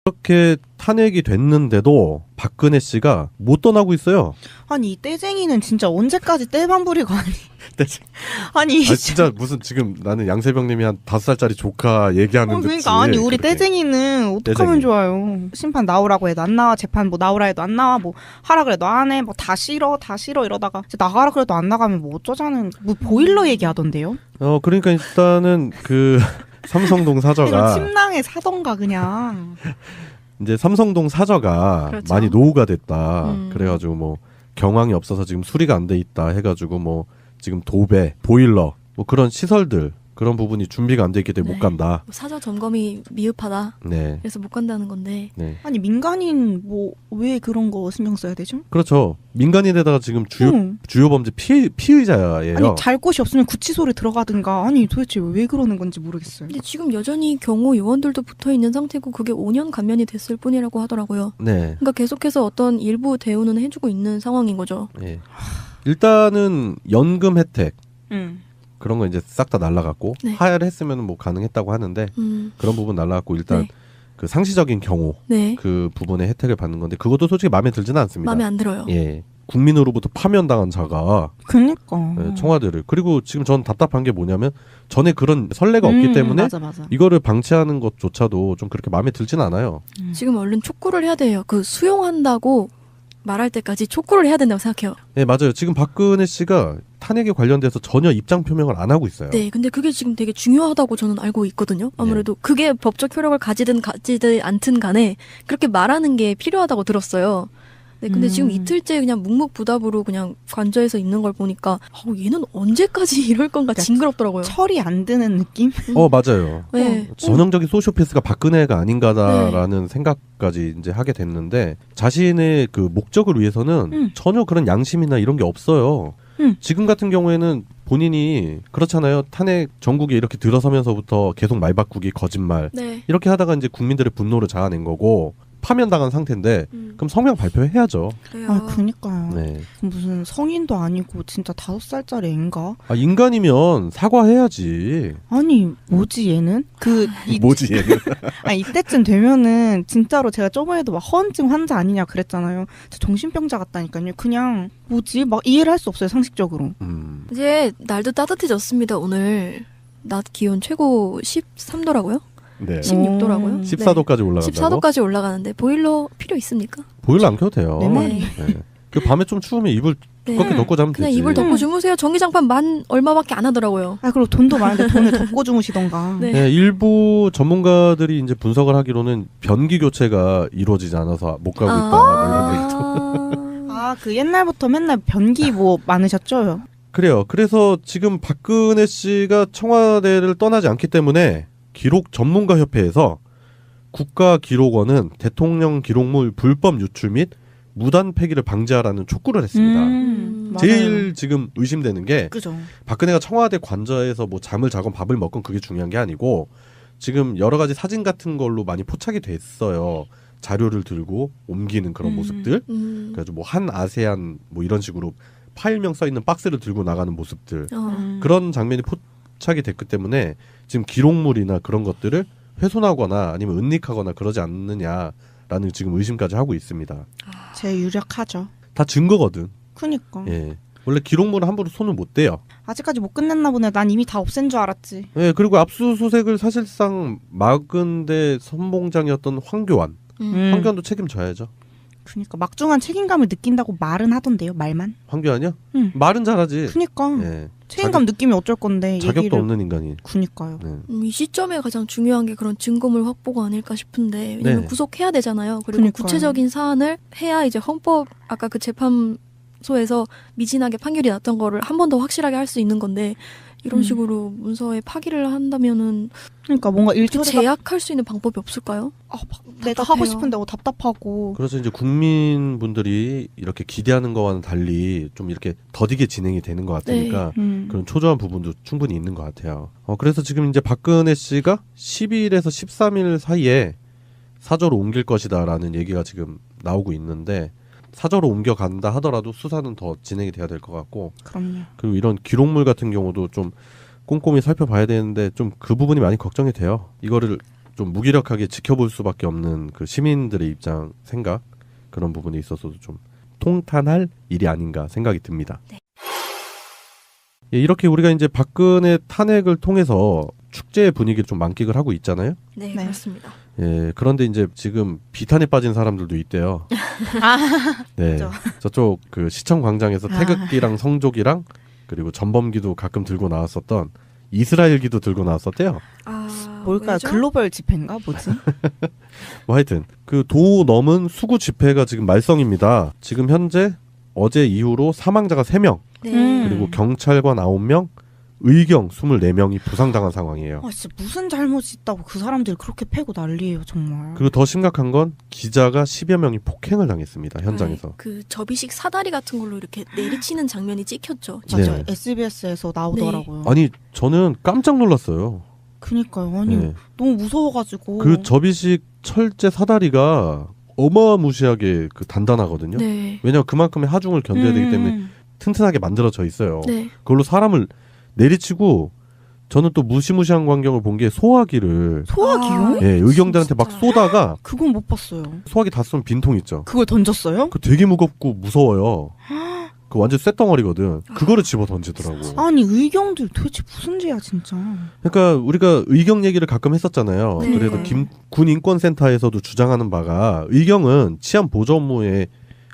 이렇게 탄핵이 됐는데도 박근혜 씨가 못 떠나고 있어요. 아니 이 떼쟁이는 진짜 언제까지 떼만 부리고 아니. 아니 진짜 무슨 지금 나는 양세병님이 한 5살짜리 조카 얘기하는 듯이. 그러니까 아니 우리 그렇게. 떼쟁이는 어떡하면 떼쟁이. 좋아요. 심판 나오라고 해도 안 나와. 재판 뭐 나오라 해도 안 나와. 뭐 하라 그래도 안 해. 뭐 다 싫어 이러다가 이제 나가라 그래도 안 나가면 뭐 어쩌자는 뭐 보일러 얘기하던데요. 그러니까 일단은 그 삼성동 이거 사저가 침낭에 사던가 그냥. 이제 삼성동 사저가 그렇죠. 많이 노후가 됐다. 그래가지고 뭐 경황이 없어서 지금 수리가 안 돼 있다 해가지고 뭐 지금 도배, 보일러 뭐 그런 시설들 그런 부분이 준비가 안 돼 있기 때문에 네. 못 간다. 사저 점검이 미흡하다. 네. 그래서 못 간다는 건데. 네. 아니 민간인 뭐 왜 그런 거 신경 써야 되죠? 그렇죠. 민간인에다가 지금 주요 범죄 피의자예요. 아니 잘 곳이 없으면 구치소를 들어가든가. 아니 도대체 왜 그러는 건지 모르겠어요. 근데 지금 여전히 경호 요원들도 붙어 있는 상태고 그게 5년 감면이 됐을 뿐이라고 하더라고요. 네. 그러니까 계속해서 어떤 일부 대우는 해주고 있는 상황인 거죠. 네. 일단은 연금 혜택 그런 거 이제 싹 다 날라갔고 네. 하야를 했으면 뭐 가능했다고 하는데 그런 부분 날라갔고 일단 네. 그 상시적인 경우 네. 그 부분의 혜택을 받는 건데 그것도 솔직히 마음에 들지는 않습니다. 마음에 안 들어요. 예. 국민으로부터 파면당한 자가 그러니까. 청와대를 그리고 지금 전 답답한 게 뭐냐면 전에 그런 선례가 없기 때문에 맞아. 이거를 방치하는 것조차도 좀 그렇게 마음에 들진 않아요. 지금 얼른 촉구를 해야 돼요. 그 수용한다고 말할 때까지 촉구를 해야 된다고 생각해요. 네, 맞아요. 지금 박근혜 씨가 탄핵에 관련돼서 전혀 입장 표명을 안 하고 있어요. 네, 근데 그게 지금 되게 중요하다고 저는 알고 있거든요. 아무래도 그게 법적 효력을 가지든 않든 간에 그렇게 말하는 게 필요하다고 들었어요. 네, 근데 지금 이틀째 그냥 묵묵부답으로 그냥 관저에서 있는 걸 보니까 얘는 언제까지 이럴 건가 징그럽더라고요. 철이 안 드는 느낌? 맞아요. 네. 전형적인 소시오패스가 박근혜가 아닌가다라는 생각까지 이제 하게 됐는데 자신의 그 목적을 위해서는 전혀 그런 양심이나 이런 게 없어요. 지금 같은 경우에는 본인이 그렇잖아요. 탄핵 전국에 이렇게 들어서면서부터 계속 말 바꾸기, 거짓말 네. 이렇게 하다가 이제 국민들의 분노를 자아낸 거고 파면당한 상태인데 그럼 성명 발표해야죠. 그래요. 아 그니까요. 네. 무슨 성인도 아니고 진짜 5살짜리 앤가? 인간이면 사과해야지. 아니 뭐지 얘는? 뭐지 얘는? 아니 이때쯤 되면은 진짜로 제가 저번에도 막 허언증 환자 아니냐 그랬잖아요. 저 정신병자 같다니까요. 그냥 뭐지 막 이해를 할 수 없어요 상식적으로. 이제 날도 따뜻해졌습니다. 오늘 낮 기온 최고 13도라고요? 네. 16도라고요? 14도까지 올라간다고? 14도까지 올라가는데 보일러 필요 있습니까? 보일러 안 켜도 돼요. 내 말이. 네. 그 밤에 좀 추우면 이불 두껍게 덮고 자면 그냥 되지. 이불 덮고 주무세요. 전기장판 얼마밖에 안 하더라고요. 아 그리고 돈도 많은데 돈을 덮고 주무시던가. 네. 네, 일부 전문가들이 이제 분석을 하기로는 변기 교체가 이루어지지 않아서 못 가고 있다. 뭐 이런 얘기도. 아 그 옛날부터 맨날 변기 뭐 많으셨죠? 그래요. 그래서 지금 박근혜 씨가 청와대를 떠나지 않기 때문에 기록 전문가 협회에서 국가기록원은 대통령 기록물 불법 유출 및 무단 폐기를 방지하라는 촉구를 했습니다. 제일 지금 의심되는 게 그죠. 박근혜가 청와대 관저에서 뭐 잠을 자건 밥을 먹건 그게 중요한 게 아니고 지금 여러 가지 사진 같은 걸로 많이 포착이 됐어요. 자료를 들고 옮기는 그런 모습들. 그래가지고 뭐 한 아세안 뭐 이런 식으로 파일명 써 있는 박스를 들고 나가는 모습들. 그런 장면이 포착이 됐기 때문에 지금 기록물이나 그런 것들을 훼손하거나 아니면 은닉하거나 그러지 않느냐라는 지금 의심까지 하고 있습니다. 제 유력하죠. 다 증거거든. 그니까. 예. 원래 기록물은 함부로 손을 못 대요. 아직까지 못 끝냈나 보네. 난 이미 다 없앤 줄 알았지. 예, 그리고 압수수색을 사실상 막은데 선봉장이었던 황교안. 황교안도 책임져야죠. 그니까 막중한 책임감을 느낀다고 말은 하던데요. 말만. 황교안이요? 응. 말은 잘하지. 그니까. 예. 책임감 느낌이 어쩔 건데. 자격도 얘기를... 없는 인간이. 그니까요. 네. 이 시점에 가장 중요한 게 그런 증거물 확보가 아닐까 싶은데 왜냐면 네. 구속해야 되잖아요. 그리고 그러니까요. 구체적인 사안을 해야 이제 헌법 아까 그 재판소에서 미진하게 판결이 났던 거를 한 번 더 확실하게 할 수 있는 건데 이런 식으로 문서에 파기를 한다면은 그러니까 뭔가 일처리가 제약할 수 있는 방법이 없을까요? 내가 하고 싶은데 답답하고. 그래서 이제 국민분들이 이렇게 기대하는 거와는 달리 좀 이렇게 더디게 진행이 되는 것 같으니까 그런 초조한 부분도 충분히 있는 것 같아요. 그래서 지금 이제 박근혜 씨가 12일에서 13일 사이에 사저로 옮길 것이다라는 얘기가 지금 나오고 있는데 사저로 옮겨간다 하더라도 수사는 더 진행이 돼야 될 것 같고 그럼요. 그리고 이런 기록물 같은 경우도 좀 꼼꼼히 살펴봐야 되는데 좀 그 부분이 많이 걱정이 돼요. 이거를 좀 무기력하게 지켜볼 수밖에 없는 그 시민들의 입장, 생각 그런 부분에 있어서도 좀 통탄할 일이 아닌가 생각이 듭니다. 네. 예, 이렇게 우리가 이제 박근혜 탄핵을 통해서 축제의 분위기를 좀 만끽을 하고 있잖아요. 네, 네. 그렇습니다. 예, 그런데 이제 지금 비탄에 빠진 사람들도 있대요. 네, 그죠. 저쪽 그 시청 광장에서 아. 태극기랑 성조기랑 그리고 전범기도 가끔 들고 나왔었던 이스라엘기도 들고 나왔었대요. 뭘까요? 왜죠? 글로벌 집회인가 뭐지? 뭐 하여튼 그 도 넘은 수구 집회가 지금 말썽입니다. 지금 현재 어제 이후로 사망자가 3명, 네. 그리고 경찰관 9명, 의경 24명이 부상당한 상황이에요. 아 진짜 무슨 잘못이 있다고 그 사람들이 그렇게 패고 난리예요 정말. 그리고 더 심각한 건 기자가 10여 명이 폭행을 당했습니다. 현장에서. 네, 그 접이식 사다리 같은 걸로 이렇게 내리치는 장면이 찍혔죠. 맞아요. 네. SBS에서 나오더라고요. 아니 저는 깜짝 놀랐어요. 그니까요. 아니 네. 너무 무서워가지고. 그 접이식 철제 사다리가 어마무시하게 그 단단하거든요. 네. 왜냐하면 그만큼의 하중을 견뎌야 되기 때문에 튼튼하게 만들어져 있어요. 네. 그걸로 사람을 내리치고 저는 또 무시무시한 광경을 본 게 소화기를 소화기요? 예, 의경들한테 막 진짜. 쏘다가 그건 못 봤어요. 소화기 다 쏜 빈통 있죠. 그걸 던졌어요? 그 되게 무겁고 무서워요. 그 완전 쇳덩어리거든. 그거를 집어 던지더라고. 아니 의경들 도대체 무슨 죄야 진짜. 그러니까 우리가 의경 얘기를 가끔 했었잖아요. 네. 그래도 군 인권센터에서도 주장하는 바가 의경은 치안 보조 업무에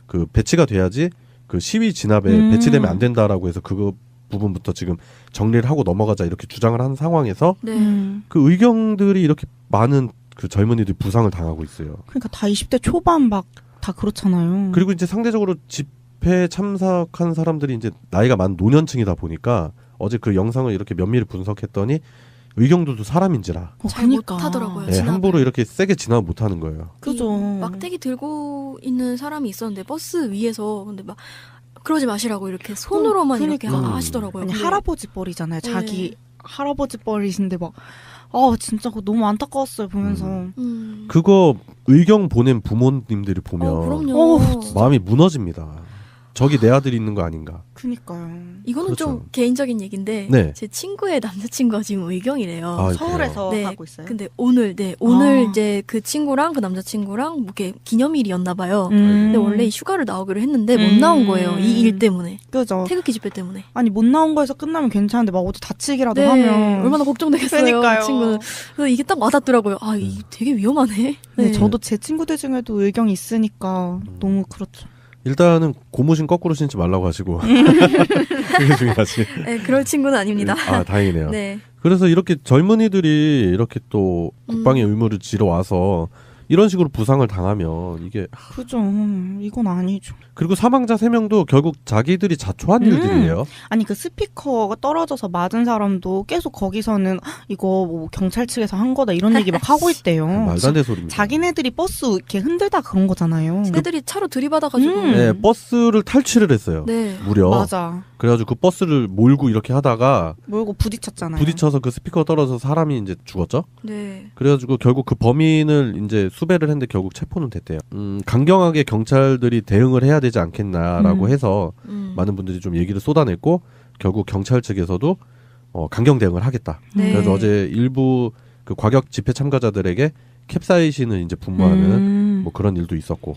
그 배치가 돼야지 그 시위 진압에 배치되면 안 된다라고 해서 그거 부분부터 지금 정리를 하고 넘어가자 이렇게 주장을 하는 상황에서 네. 그 의경들이 이렇게 많은 그 젊은이들이 부상을 당하고 있어요. 그러니까 다 20대 초반 막 다 그렇잖아요. 그리고 이제 상대적으로 집회에 참석한 사람들이 이제 나이가 많은 노년층이다 보니까 어제 그 영상을 이렇게 면밀히 분석했더니 의경들도 사람인지라 잘 못하더라고요. 네, 진압을. 함부로 이렇게 세게 진압 못하는 거예요. 그죠. 막대기 들고 있는 사람이 있었는데 버스 위에서 근데 막 그러지 마시라고 이렇게 손으로만 이렇게 그러니까. 하시더라고요. 아니 근데 할아버지 뻘이잖아요. 네. 자기 할아버지 뻘이신데 막 진짜 그거 너무 안타까웠어요 보면서. 그거 의경 보낸 부모님들이 보면 그럼요. 마음이 무너집니다. 저기 내 아들이 있는 거 아닌가. 그니까요. 이거는 그렇죠. 좀 개인적인 얘기인데 네. 제 친구의 남자친구가 지금 의경이래요. 아, 서울에서 네. 하고 있어요. 근데 오늘 이제 그 친구랑 그 남자친구랑 뭐 이렇게 기념일이었나 봐요. 근데 원래 휴가를 나오기로 했는데 못 나온 거예요. 이 일 때문에. 그죠. 태극기 집회 때문에. 아니 못 나온 거에서 끝나면 괜찮은데 막 어디 다치기라도 네, 하면 얼마나 걱정되겠어요. 그러니까요. 그 친구는. 그래서 이게 딱 와닿더라고요. 아, 이게 되게 위험하네. 네, 저도 제 친구들 중에도 의경이 있으니까 너무 그렇죠. 일단은 고무신 거꾸로 신지 말라고 하시고 그게 중요하지. 네, 그럴 친구는 아닙니다. 아 다행이네요. 네. 그래서 이렇게 젊은이들이 이렇게 또 국방의 의무를 지러 와서 이런 식으로 부상을 당하면 이게 그죠. 이건 아니죠. 그리고 사망자 3명도 결국 자기들이 자초한 일들이에요. 아니 그 스피커가 떨어져서 맞은 사람도 계속 거기서는 이거 뭐 경찰 측에서 한 거다 이런 얘기 막 하고 있대요. 말도 안 되는 소리입니다. 자기네들이 버스 이렇게 흔들다 그런 거잖아요. 애들이 차로 들이받아가지고. 네, 버스를 탈취를 했어요. 네. 무려. 맞아. 그래가지고 그 버스를 몰고 이렇게 하다가 몰고 부딪혔잖아요. 부딪혀서 그 스피커가 떨어져서 사람이 이제 죽었죠. 네. 그래가지고 결국 그 범인을 이제 수배를 했는데 결국 체포는 됐대요. 강경하게 경찰들이 대응을 해야 되지 않겠나라고 해서 많은 분들이 좀 얘기를 쏟아냈고 결국 경찰 측에서도 강경 대응을 하겠다. 네. 그래서 어제 일부 그 과격 집회 참가자들에게 캡사이신을 이제 분모하는 뭐 그런 일도 있었고.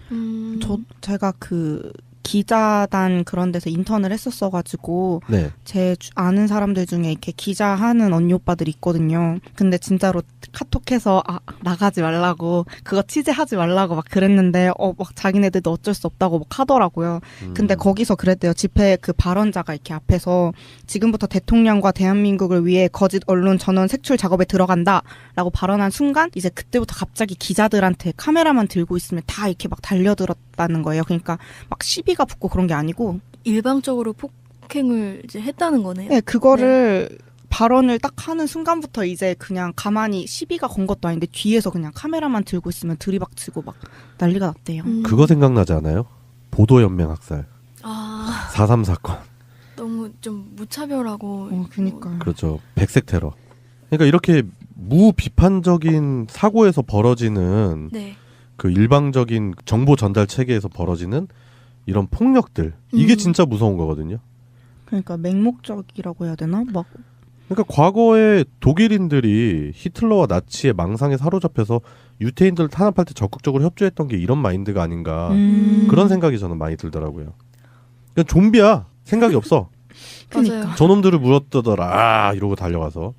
제가 그 기자단 그런 데서 인턴을 했었어가지고 네. 제 아는 사람들 중에 이렇게 기자하는 언니 오빠들이 있거든요. 근데 진짜로 카톡해서 나가지 말라고 그거 취재하지 말라고 막 그랬는데 막 자기네들도 어쩔 수 없다고 막 하더라고요. 근데 거기서 그랬대요. 집회 그 발언자가 이렇게 앞에서 지금부터 대통령과 대한민국을 위해 거짓 언론 전원 색출 작업에 들어간다라고 발언한 순간 이제 그때부터 갑자기 기자들한테 카메라만 들고 있으면 다 이렇게 막 달려들었다는 거예요. 그러니까 막 시비가 붙고 그런 게 아니고 일방적으로 폭행을 이제 했다는 거네요. 네, 그거를 발언을 딱 하는 순간부터 이제 그냥 가만히 시비가 건 것도 아닌데 뒤에서 그냥 카메라만 들고 있으면 들이박치고 막 난리가 났대요. 그거 생각나지 않아요? 보도연맹 학살. 4.3 사건. 너무 좀 무차별하고. 그니까요. 그렇죠. 백색 테러. 그러니까 이렇게 무비판적인 사고에서 벌어지는 네. 그 일방적인 정보 전달 체계에서 벌어지는 이런 폭력들 이게 진짜 무서운 거거든요. 그러니까 맹목적이라고 해야 되나? 막 그러니까 과거에 독일인들이 히틀러와 나치의 망상에 사로잡혀서 유태인들을 탄압할 때 적극적으로 협조했던 게 이런 마인드가 아닌가 그런 생각이 저는 많이 들더라고요. 그냥 좀비야. 생각이 없어. 맞아요. 저놈들을 물어뜯어라 이러고 달려가서.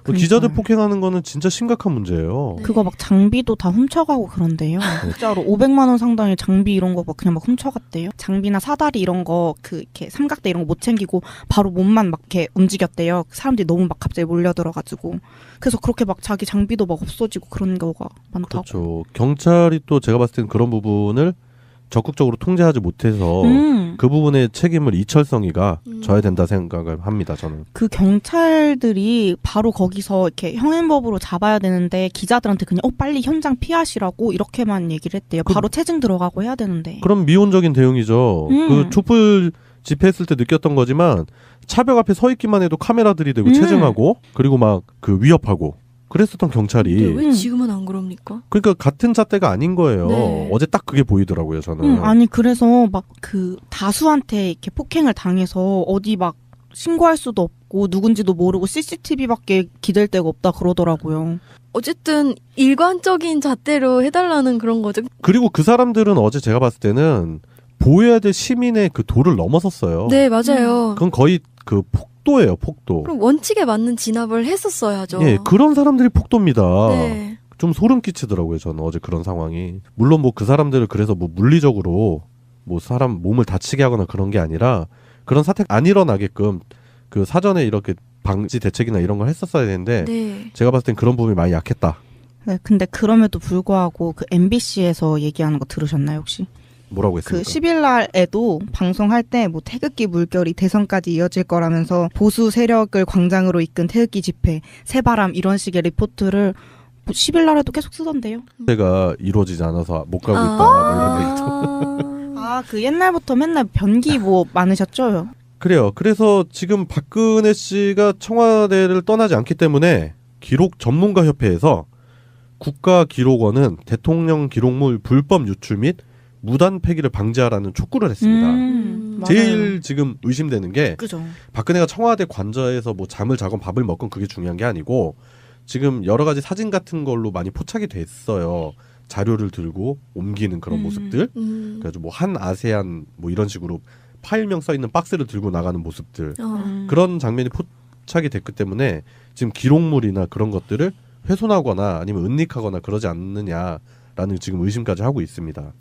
그러니까요. 기자들 폭행하는 거는 진짜 심각한 문제예요. 네. 그거 막 장비도 다 훔쳐가고 그런데요. 진짜로 500만 원 상당의 장비 이런 거 막 그냥 막 훔쳐갔대요. 장비나 사다리 이런 거 그 이렇게 삼각대 이런 거 못 챙기고 바로 몸만 막 이렇게 움직였대요. 사람들이 너무 막 갑자기 몰려들어가지고 그래서 그렇게 막 자기 장비도 막 없어지고 그런 경우가 많다고. 그렇죠. 경찰이 또 제가 봤을 땐 그런 부분을 적극적으로 통제하지 못해서 그 부분의 책임을 이철성이가 져야 된다 생각을 합니다. 저는. 그 경찰들이 바로 거기서 이렇게 형행법으로 잡아야 되는데 기자들한테 그냥 빨리 현장 피하시라고 이렇게만 얘기를 했대요. 바로 체증 들어가고 해야 되는데. 그럼 미온적인 대응이죠. 그 촛불 집회했을 때 느꼈던 거지만 차벽 앞에 서 있기만 해도 카메라들이 되고 체증하고 그리고 막 그 위협하고 그랬었던 경찰이. 왜 지금은 안 그럽니까? 그러니까 같은 잣대가 아닌 거예요. 네. 어제 딱 그게 보이더라고요, 저는. 아니 그래서 막 그 다수한테 이렇게 폭행을 당해서 어디 막 신고할 수도 없고 누군지도 모르고 CCTV밖에 기댈 데가 없다 그러더라고요. 어쨌든 일관적인 잣대로 해달라는 그런 거죠. 그리고 그 사람들은 어제 제가 봤을 때는 보호해야 될 시민의 그 도를 넘어섰어요. 네, 맞아요. 그건 거의 그 폭도예요, 폭도. 그럼 원칙에 맞는 진압을 했었어야죠. 예, 그런 사람들이 폭도입니다. 네. 좀 소름 끼치더라고요, 저는 어제 그런 상황이. 물론 뭐 그 사람들을 그래서 뭐 물리적으로 뭐 사람 몸을 다치게 하거나 그런 게 아니라 그런 사태가 안 일어나게끔 그 사전에 이렇게 방지 대책이나 이런 걸 했었어야 되는데 네. 제가 봤을 땐 그런 부분이 많이 약했다. 네, 근데 그럼에도 불구하고 그 MBC에서 얘기하는 거 들으셨나요 혹시? 뭐라고 그 했습니까? 10일 날에도 방송할 때 뭐 태극기 물결이 대선까지 이어질 거라면서 보수 세력을 광장으로 이끈 태극기 집회, 새바람 이런 식의 리포트를 10일 날에도 계속 쓰던데요. 제가 이루어지지 않아서 못 가고 있다. 뭐 이런 얘기도. 아, 그 옛날부터 맨날 변기 뭐 많으셨죠? 그래요. 그래서 지금 박근혜 씨가 청와대를 떠나지 않기 때문에 기록 전문가 협회에서 국가기록원은 대통령 기록물 불법 유출 및 무단 폐기를 방지하라는 촉구를 했습니다. 맞아요. 제일 지금 의심되는 게 그죠. 박근혜가 청와대 관저에서 뭐 잠을 자건 밥을 먹건 그게 중요한 게 아니고 지금 여러 가지 사진 같은 걸로 많이 포착이 됐어요. 자료를 들고 옮기는 그런 모습들. 그래서 뭐 한 아세안 뭐 이런 식으로 파일명 써 있는 박스를 들고 나가는 모습들. 그런 장면이 포착이 됐기 때문에 지금 기록물이나 그런 것들을 훼손하거나 아니면 은닉하거나 그러지 않느냐라는 지금 의심까지 하고 있습니다.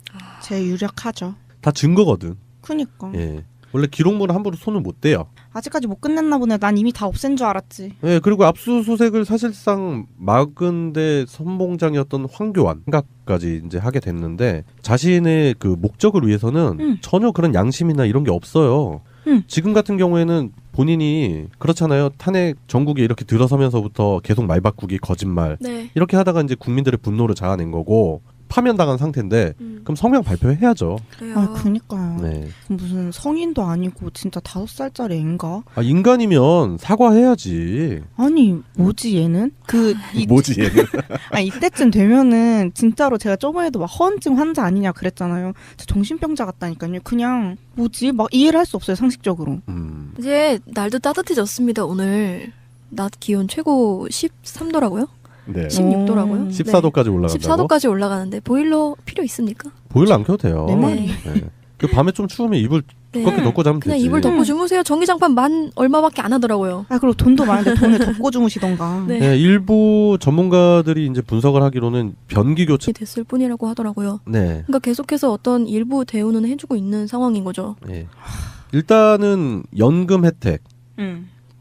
제일 유력하죠. 다 증거거든. 그니까. 예. 원래 기록물은 함부로 손을 못 대요. 아직까지 못 끝냈나 보네. 난 이미 다 없앤 줄 알았지. 예, 그리고 압수수색을 사실상 막은 데 선봉장이었던 황교안 생각까지 이제 하게 됐는데 자신의 그 목적을 위해서는 전혀 그런 양심이나 이런 게 없어요. 지금 같은 경우에는 본인이 그렇잖아요. 탄핵 전국에 이렇게 들어서면서부터 계속 말 바꾸기, 거짓말 네. 이렇게 하다가 이제 국민들의 분노를 자아낸 거고 파면당한 상태인데 그럼 성명 발표해야죠. 그래요. 아, 그니까요. 네. 무슨 성인도 아니고 진짜 5살짜리 애인가? 아, 인간이면 사과해야지. 아니 뭐지 얘는? 뭐지 얘는? 아 이때쯤 되면은 진짜로 제가 저번에도 막 허언증 환자 아니냐 그랬잖아요. 저 정신병자 같다니까요. 그냥 뭐지 막 이해를 할 수 없어요 상식적으로. 이제 날도 따뜻해졌습니다. 오늘 낮 기온 최고 13도라고요? 네. 16도라고요? 14도까지 올라간다고? 14도까지 올라가는데 보일러 필요 있습니까? 보일러 안 켜도 돼요. 내 말이. 네. 그 밤에 좀 추우면 이불 두껍게 덮고 자면 그냥 되지. 이불 덮고 주무세요. 전기장판 만 얼마밖에 안 하더라고요. 아 그리고 돈도 많은데 돈을 덮고 주무시던가. 네. 네, 일부 전문가들이 이제 분석을 하기로는 변기 교체. 됐을 뿐이라고 하더라고요. 네. 그러니까 계속해서 어떤 일부 대우는 해주고 있는 상황인 거죠. 네. 일단은 연금 혜택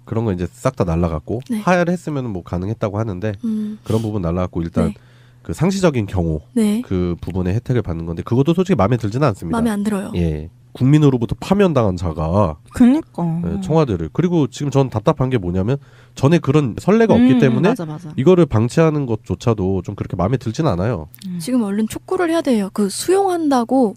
그런 거 이제 싹 다 날라갔고 네. 하야를 했으면 뭐 가능했다고 하는데 그런 부분 날라갔고 일단 네. 그 상시적인 경우 네. 그 부분의 혜택을 받는 건데 그것도 솔직히 마음에 들지는 않습니다. 마음에 안 들어요. 예. 국민으로부터 파면당한 자가 그니까. 네, 청와대를 그리고 지금 전 답답한 게 뭐냐면 전에 그런 선례가 없기 때문에 맞아. 이거를 방치하는 것조차도 좀 그렇게 마음에 들진 않아요. 지금 얼른 촉구를 해야 돼요. 그 수용한다고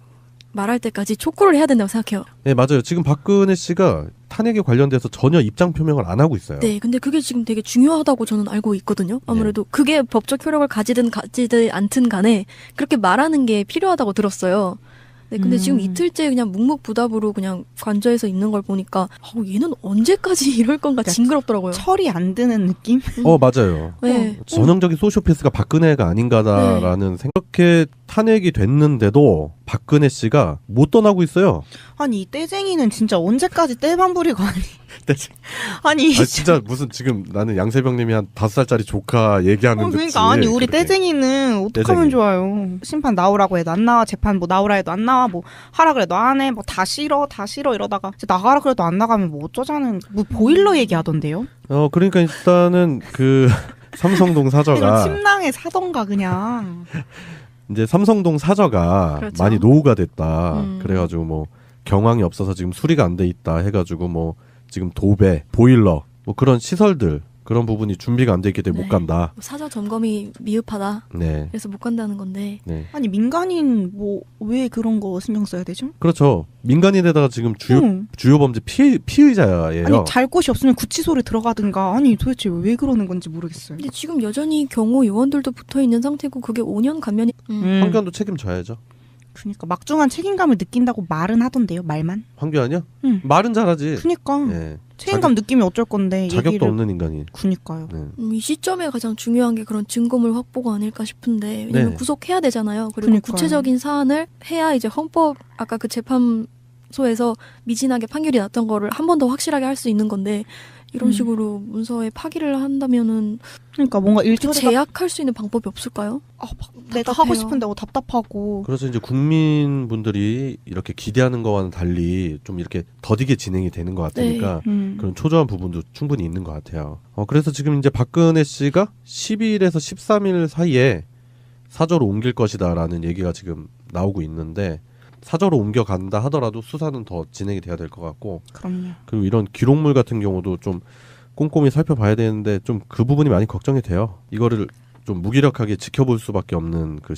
말할 때까지 촉구를 해야 된다고 생각해요. 네, 맞아요. 지금 박근혜 씨가 탄핵에 관련돼서 전혀 입장 표명을 안 하고 있어요. 네, 근데 그게 지금 되게 중요하다고 저는 알고 있거든요. 아무래도 그게 법적 효력을 가지든 가지지 않든 간에 그렇게 말하는 게 필요하다고 들었어요. 네, 근데 지금 이틀째 그냥 묵묵부답으로 그냥 관저에서 있는 걸 보니까 얘는 언제까지 이럴 건가 징그럽더라고요. 철이 안 드는 느낌? 맞아요. 네. 전형적인 소시오패스가 박근혜가 아닌가라는 생각에 탄핵이 됐는데도 박근혜 씨가 못 떠나고 있어요. 아니 이 떼쟁이는 진짜 언제까지 떼만 부리고 떼쟁이. 아니 진짜 무슨 지금 나는 양세병님이 한 5살짜리 조카 얘기하는 듯이. 그러니까 아니 우리 그렇게. 떼쟁이는 어떡하면 좋아요. 심판 나오라고 해도 안 나와. 재판 뭐 나오라 해도 안 나와. 뭐 하라 그래도 안 해. 뭐 다 싫어 이러다가 이제 나가라 그래도 안 나가면 뭐 어쩌자는 뭐 보일러 얘기하던데요. 그러니까 일단은 그 삼성동 사저가 침낭에 사던가 그냥. 이제 삼성동 사저가 그렇죠. 많이 노후가 됐다. 그래가지고 뭐 경황이 없어서 지금 수리가 안 돼 있다 해가지고 뭐 지금 도배, 보일러 뭐 그런 시설들 그런 부분이 준비가 안 돼 있기 때문에 네. 못 간다. 사저 점검이 미흡하다. 네. 그래서 못 간다는 건데. 네. 아니 민간인 뭐 왜 그런 거 신경 써야 되죠? 그렇죠. 민간인에다가 지금 주요 범죄 피의자예요. 아니 잘 곳이 없으면 구치소를 들어가든가. 아니 도대체 왜 그러는 건지 모르겠어요. 근데 지금 여전히 경호 요원들도 붙어 있는 상태고 그게 5년 감면이. 황교안도 책임져야죠. 그러니까 막중한 책임감을 느낀다고 말은 하던데요. 말만. 황교안이요? 응. 말은 잘하지. 그러니까 네. 책임감 느끼면 어쩔 건데. 자격도 얘기를... 없는 인간이. 그니까요. 네. 이 시점에 가장 중요한 게 그런 증거물 확보가 아닐까 싶은데 왜냐면 네. 구속해야 되잖아요. 그리고 그러니까요. 구체적인 사안을 해야 이제 헌법 아까 그 재판소에서 미진하게 판결이 났던 거를 한 번 더 확실하게 할 수 있는 건데 이런 식으로 문서에 파기를 한다면은 그러니까 뭔가 일처리가 제약할 수 있는 방법이 없을까요? 내가 답답해요. 하고 싶은데 답답하고. 그래서 이제 국민분들이 이렇게 기대하는 거와는 달리 좀 이렇게 더디게 진행이 되는 것 같으니까 그런 초조한 부분도 충분히 있는 것 같아요. 그래서 지금 이제 박근혜 씨가 10일에서 13일 사이에 사저로 옮길 것이다라는 얘기가 지금 나오고 있는데 사저로 옮겨간다 하더라도 수사는 더 진행이 돼야 될 것 같고 그럼요. 그리고 이런 기록물 같은 경우도 좀 꼼꼼히 살펴봐야 되는데 좀 그 부분이 많이 걱정이 돼요. 이거를 좀 무기력하게 지켜볼 수밖에 없는 그